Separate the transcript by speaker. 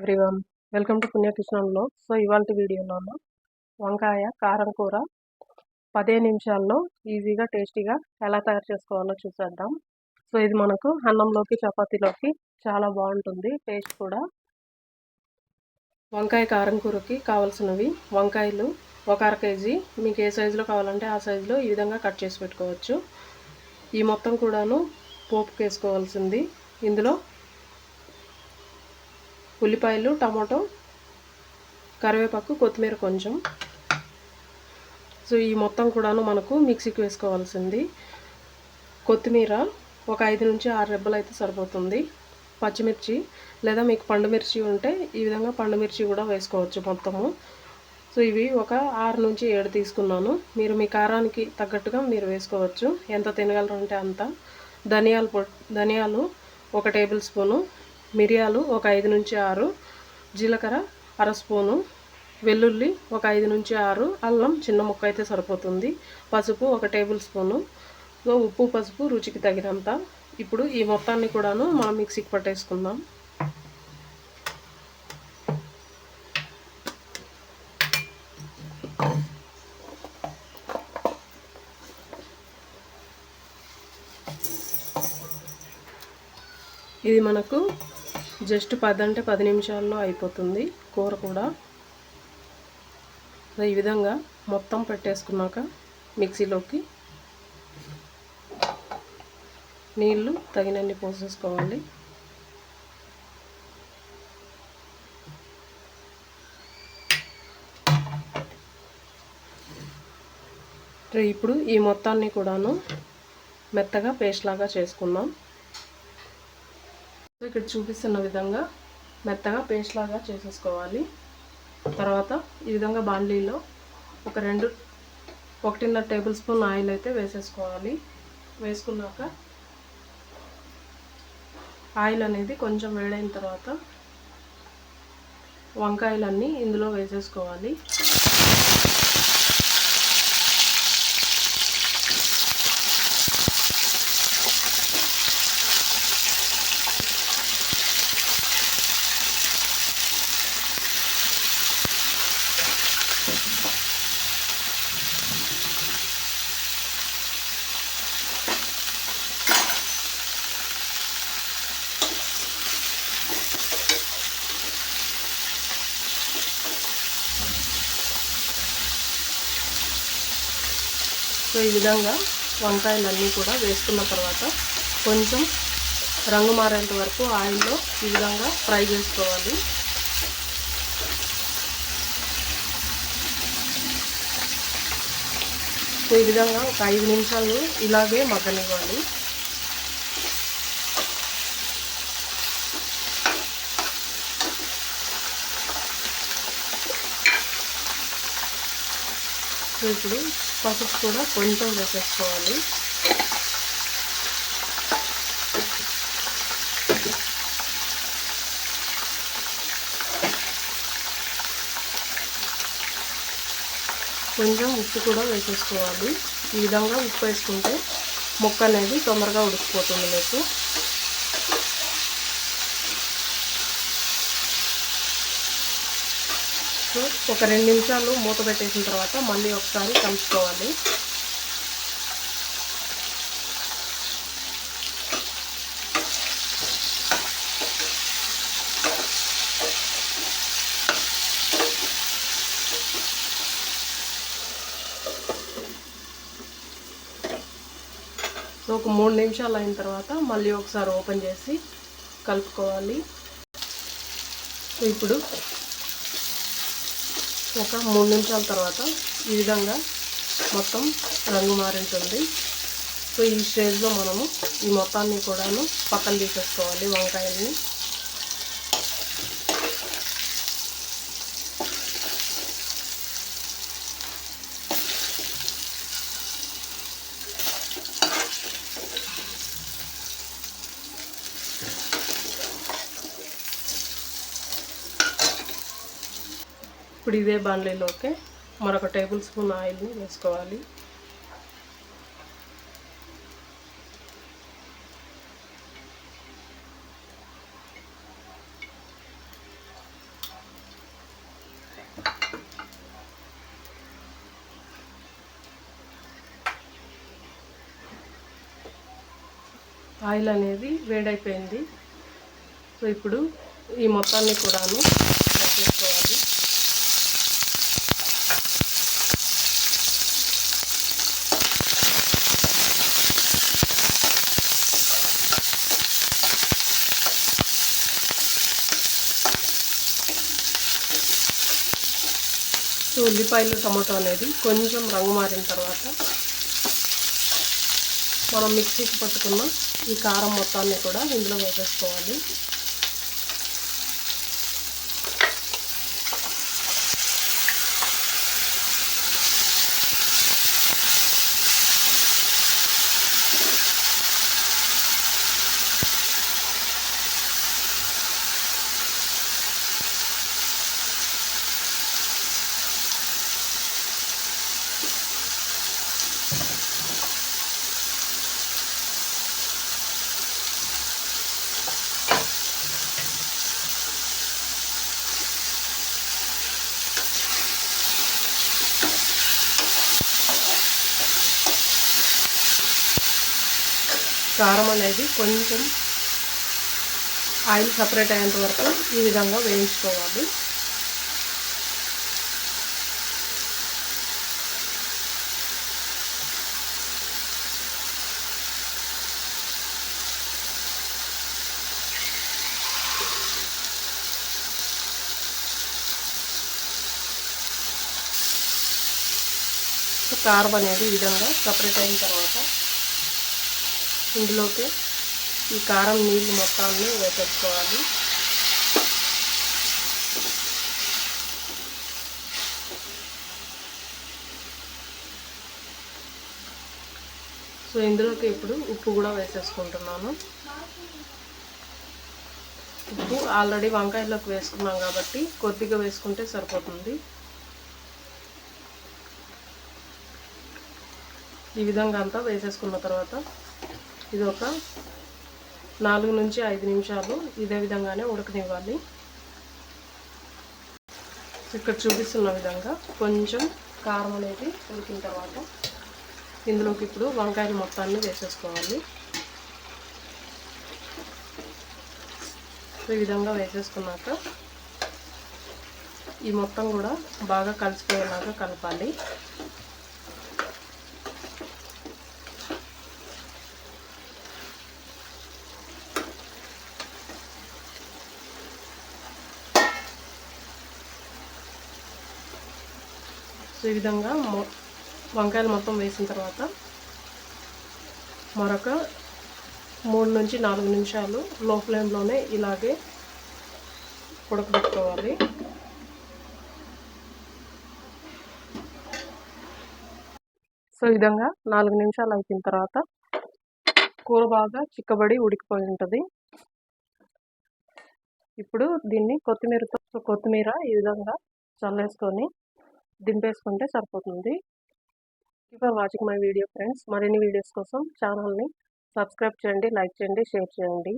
Speaker 1: Everyone, welcome to Punyakrishna vlogs. So ఇవాళ వీడియోలో వంకాయ కారం కూర 15 నిమిషాల్లో ఈజీగా టేస్టీగా ఎలా తయారు చేసుకోవాలో చూసేద్దాం. సో ఇది మనకు అన్నంలోకి చపాతీలోకి చాలా బాగుంటుంది, టేస్ట్ కూడా. వంకాయ కారం కూరకి కావాల్సినవి వంకాయలు ఒక అర కేజీ, మీకు ఏ సైజులో కావాలంటే ఆ సైజులో ఈ విధంగా కట్ చేసి పెట్టుకోవచ్చు. ఈ మొత్తం కూడాను పోపుకి వేసుకోవాల్సింది. ఇందులో ఉల్లిపాయలు, టమాటో, కరివేపాకు, కొత్తిమీర కొంచెం. సో ఈ మొత్తం కూడాను మనకు మిక్సీకి వేసుకోవాల్సింది. కొత్తిమీర ఒక 5 నుంచి 6 రెబ్బలు అయితే సరిపోతుంది. పచ్చిమిర్చి లేదా మీకు పండు మిర్చి ఉంటే ఈ విధంగా పండు మిర్చి కూడా వేసుకోవచ్చు మొత్తము. సో ఇవి ఒక 6 నుంచి 7 తీసుకున్నాను. మీరు మీ కారానికి తగ్గట్టుగా మీరు వేసుకోవచ్చు, ఎంత తినగలరు అంటే అంత. ధనియాలు 1 టేబుల్ స్పూను, మిరియాలు ఒక 5 నుంచి 6, జీలకర్ర అర స్పూను, వెల్లుల్లి ఒక 5 నుంచి 6, అల్లం చిన్న ముక్క అయితే సరిపోతుంది, పసుపు 1 టేబుల్ స్పూను, ఉప్పు పసుపు రుచికి తగినంత. ఇప్పుడు ఈ మొత్తాన్ని కూడాను మనం మిక్సీకి పట్టేసుకుందాం. ఇది మనకు జస్ట్ 10 నిమిషాల్లో అయిపోతుంది కూర కూడా. ఈ విధంగా మొత్తం పెట్టేసుకున్నాక మిక్సీలోకి నీళ్ళు తగినన్ని పోసేసుకోవాలి. ఇప్పుడు ఈ మొత్తాన్ని కూడాను మెత్తగా పేస్ట్ లాగా చేసుకుందాం. ఇక్కడ చూపిస్తున్న విధంగా మెత్తగా పేస్ట్ లాగా చేసేసుకోవాలి. తర్వాత ఈ విధంగా బాండ్లీలో 1.5 టేబుల్ స్పూన్ ఆయిల్ అయితే వేసేసుకోవాలి. వేసుకున్నాక ఆయిల్ అనేది కొంచెం వేడైన తర్వాత వంకాయలన్నీ ఇందులో వేసేసుకోవాలి. సో ఈ విధంగా వంకాయలన్నీ కూడా వేసుకున్న తర్వాత కొంచెం రంగు మారేంత వరకు ఆయిల్లో ఈ విధంగా ఫ్రై చేసుకోవాలి. సో ఈ విధంగా ఒక 5 నిమిషాలు ఇలాగే మగ్గనివ్వాలి. సో ఇప్పుడు పసుపు కూడా కొంచెం వేసేసుకోవాలి. కొంచెం ఉప్పు కూడా వేసేసుకోవాలి. ఈ విధంగా ఉప్పు వేసుకుంటే ముక్క అనేది తొందరగా ఉడికిపోతుంది మీకు. సో ఒక 2 నిమిషాలు మూత పెట్టేసిన తర్వాత మళ్ళీ ఒకసారి కలుపుకోవాలి. సో ఒక 3 నిమిషాలు అయిన తర్వాత మళ్ళీ ఒకసారి ఓపెన్ చేసి కలుపుకోవాలి. ఇప్పుడు ఒక 3 నిమిషాల తర్వాత ఈ విధంగా మొత్తం రంగు మారింటుంది. సో ఈ స్టేజ్లో మనము ఈ మొత్తాన్ని కూడాను పక్కన తీసేసుకోవాలి వంకాయల్ని. ఇప్పుడు ఇదే బాండ్లీలోకి మరొక టేబుల్ స్పూన్ ఆయిల్ని వేసుకోవాలి. ఆయిల్ అనేది వేడైపోయింది. సో ఇప్పుడు ఈ మొత్తాన్ని కూడాను వేసేసుకోవాలి. సో ఉల్లిపాయలు టమాటో అనేది కొంచెం రంగు మారిన తర్వాత మనం మిక్సీకి పట్టుకున్న ఈ కారం మొత్తాన్ని కూడా ఇందులో వేసేసుకోవాలి. కారం అనేది కొంచెం ఆయిల్ సపరేట్ అయ్యేంత వరకు ఈ విధంగా వేయించుకోవాలి. కారం అనేది ఈ విధంగా సపరేట్ అయిన తర్వాత ఇందులోకి ఈ కారం నీళ్ళు మొత్తాన్ని వేసేసుకోవాలి. సో ఇందులోకి ఇప్పుడు ఉప్పు కూడా వేసేసుకుంటున్నాను. ఉప్పు ఆల్రెడీ వంకాయలోకి వేసుకున్నాం కాబట్టి కొద్దిగా వేసుకుంటే సరిపోతుంది. ఈ విధంగా అంతా వేసేసుకున్న తర్వాత ఇది ఒక 4 నుంచి 5 నిమిషాలు ఇదే విధంగానే ఉడకనివ్వాలి. ఇక్కడ చూపిస్తున్న విధంగా కొంచెం కారం అనేది ఉడికిన తర్వాత ఇందులోకి ఇప్పుడు వంకాయలు మొత్తాన్ని వేసేసుకోవాలి. ఈ విధంగా వేసేసుకున్నాక ఈ మొత్తం కూడా బాగా కలిసిపోయేలాగా కలపాలి. ఈ విధంగా వంకాయలు మొత్తం వేసిన తర్వాత మరొక 3 నుంచి 4 నిమిషాలు లో ఫ్లేమ్లోనే ఇలాగే ఉడకబెట్టుకోవాలి. సో ఈ విధంగా 4 నిమిషాలు అయిపోయిన తర్వాత కూర బాగా చిక్కబడి ఉడికిపోయి ఉంటుంది. ఇప్పుడు దీన్ని కొత్తిమీర ఈ విధంగా చల్లేసుకొని దింపేసుకుంటే సరిపోతుంది. For watching my video friends. మరిన్ని వీడియోస్ కోసం ఛానల్ని సబ్స్క్రైబ్ చేయండి, లైక్ చేయండి, షేర్ చేయండి.